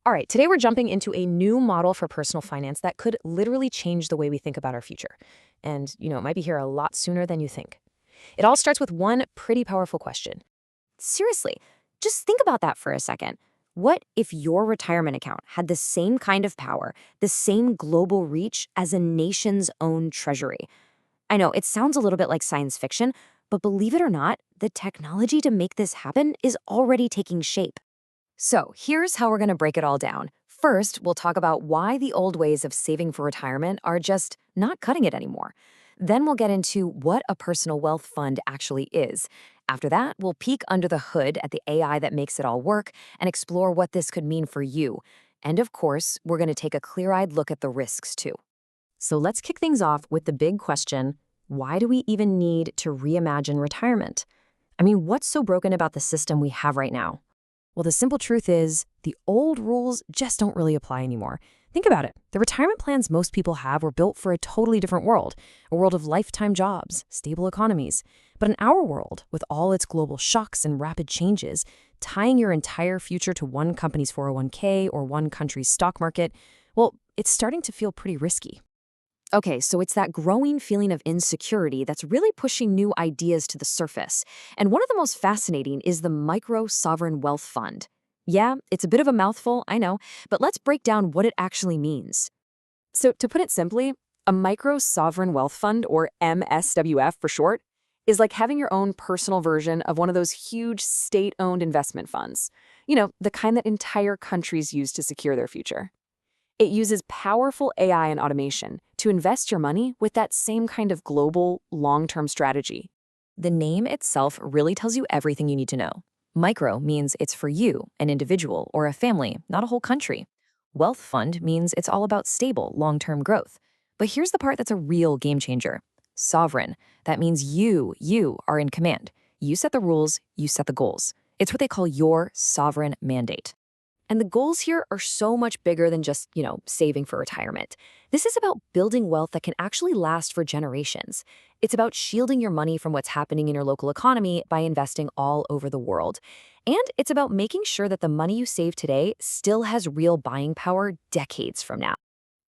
All right, today we're jumping into a new model for personal finance that could literally change the way we think about our future. And, it might be here a lot sooner than you think. It all starts with one pretty powerful question. Seriously, just think about that for a second. What if your retirement account had the same kind of power, the same global reach as a nation's own treasury? I know it sounds a little bit like science fiction, but believe it or not, the technology to make this happen is already taking shape. So here's how we're going to break it all down. First, we'll talk about why the old ways of saving for retirement are just not cutting it anymore. Then we'll get into what a personal wealth fund actually is. After that, we'll peek under the hood at the AI that makes it all work and explore what this could mean for you. And of course, we're going to take a clear-eyed look at the risks too. So let's kick things off with the big question, why do we even need to reimagine retirement? I mean, what's so broken about the system we have right now? Well, the simple truth is, the old rules just don't really apply anymore. Think about it. The retirement plans most people have were built for a totally different world, a world of lifetime jobs, stable economies. But in our world, with all its global shocks and rapid changes, tying your entire future to one company's 401k or one country's stock market, well, it's starting to feel pretty risky. Okay, so it's that growing feeling of insecurity that's really pushing new ideas to the surface. And one of the most fascinating is the micro-sovereign wealth fund. Yeah, it's a bit of a mouthful, I know, but let's break down what it actually means. So to put it simply, a micro-sovereign wealth fund, or MSWF for short, is like having your own personal version of one of those huge state-owned investment funds. The kind that entire countries use to secure their future. It uses powerful AI and automation to invest your money with that same kind of global, long-term strategy. The name itself really tells you everything you need to know. Micro means it's for you, an individual, or a family, not a whole country. Wealth fund means it's all about stable, long-term growth. But here's the part that's a real game changer. Sovereign. That means you are in command. You set the rules, you set the goals. It's what they call your sovereign mandate. And the goals here are so much bigger than just, saving for retirement. This is about building wealth that can actually last for generations. It's about shielding your money from what's happening in your local economy by investing all over the world. And it's about making sure that the money you save today still has real buying power decades from now.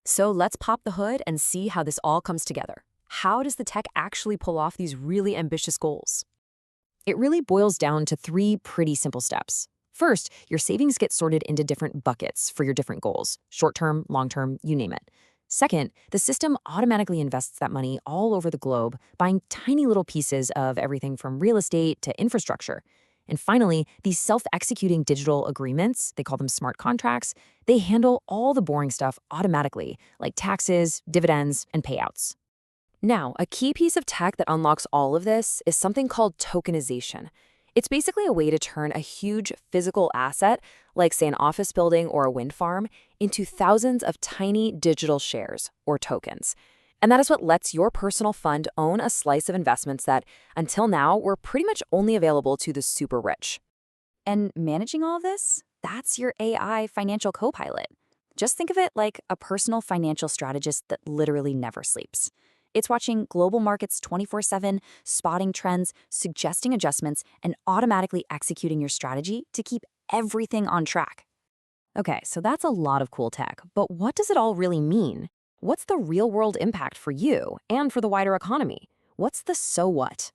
So let's pop the hood and see how this all comes together. How does the tech actually pull off these really ambitious goals? It really boils down to three pretty simple steps. First, your savings get sorted into different buckets for your different goals, short-term, long-term, you name it. Second, the system automatically invests that money all over the globe, buying tiny little pieces of everything from real estate to infrastructure. And finally, these self-executing digital agreements, they call them smart contracts, they handle all the boring stuff automatically, like taxes, dividends, and payouts. Now, a key piece of tech that unlocks all of this is something called tokenization. It's basically a way to turn a huge physical asset, like say an office building or a wind farm, into thousands of tiny digital shares, or tokens. And that is what lets your personal fund own a slice of investments that, until now, were pretty much only available to the super rich. And managing all of this, that's your AI financial co-pilot. Just think of it like a personal financial strategist that literally never sleeps. It's watching global markets 24/7, spotting trends, suggesting adjustments, and automatically executing your strategy to keep everything on track. Okay, so that's a lot of cool tech, but what does it all really mean? What's the real-world impact for you and for the wider economy? What's the so what?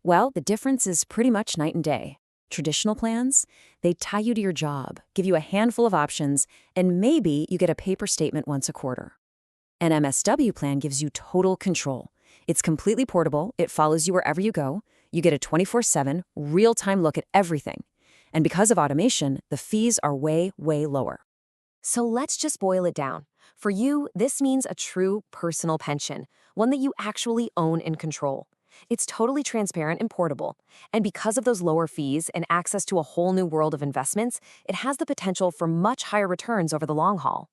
Well, the difference is pretty much night and day. Traditional plans, they tie you to your job, give you a handful of options, and maybe you get a paper statement once a quarter. An MSW plan gives you total control. It's completely portable, it follows you wherever you go, you get a 24/7, real-time look at everything. And because of automation, the fees are way, way lower. So let's just boil it down. For you, this means a true personal pension, one that you actually own and control. It's totally transparent and portable. And because of those lower fees and access to a whole new world of investments, it has the potential for much higher returns over the long haul.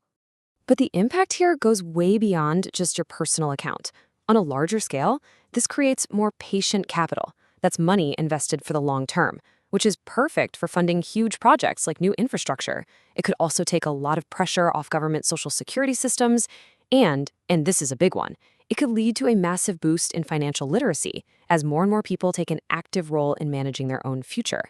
But the impact here goes way beyond just your personal account. On a larger scale, this creates more patient capital. That's money invested for the long term, which is perfect for funding huge projects like new infrastructure. It could also take a lot of pressure off government social security systems, and this is a big one, it could lead to a massive boost in financial literacy as more and more people take an active role in managing their own future.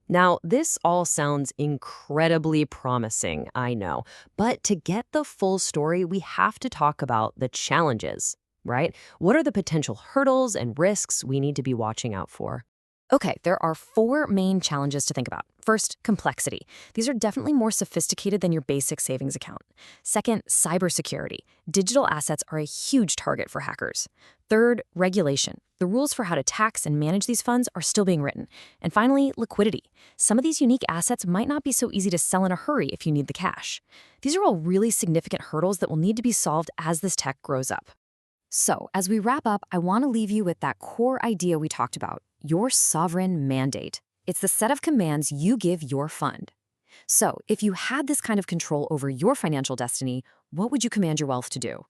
Now, this all sounds incredibly promising, I know. But to get the full story, we have to talk about the challenges, right? What are the potential hurdles and risks we need to be watching out for? Okay, there are four main challenges to think about. First, complexity. These are definitely more sophisticated than your basic savings account. Second, cybersecurity. Digital assets are a huge target for hackers. Third, regulation. The rules for how to tax and manage these funds are still being written. And finally, liquidity. Some of these unique assets might not be so easy to sell in a hurry if you need the cash. These are all really significant hurdles that will need to be solved as this tech grows up. So, as we wrap up, I want to leave you with that core idea we talked about, your sovereign mandate. It's the set of commands you give your fund. So, if you had this kind of control over your financial destiny, what would you command your wealth to do?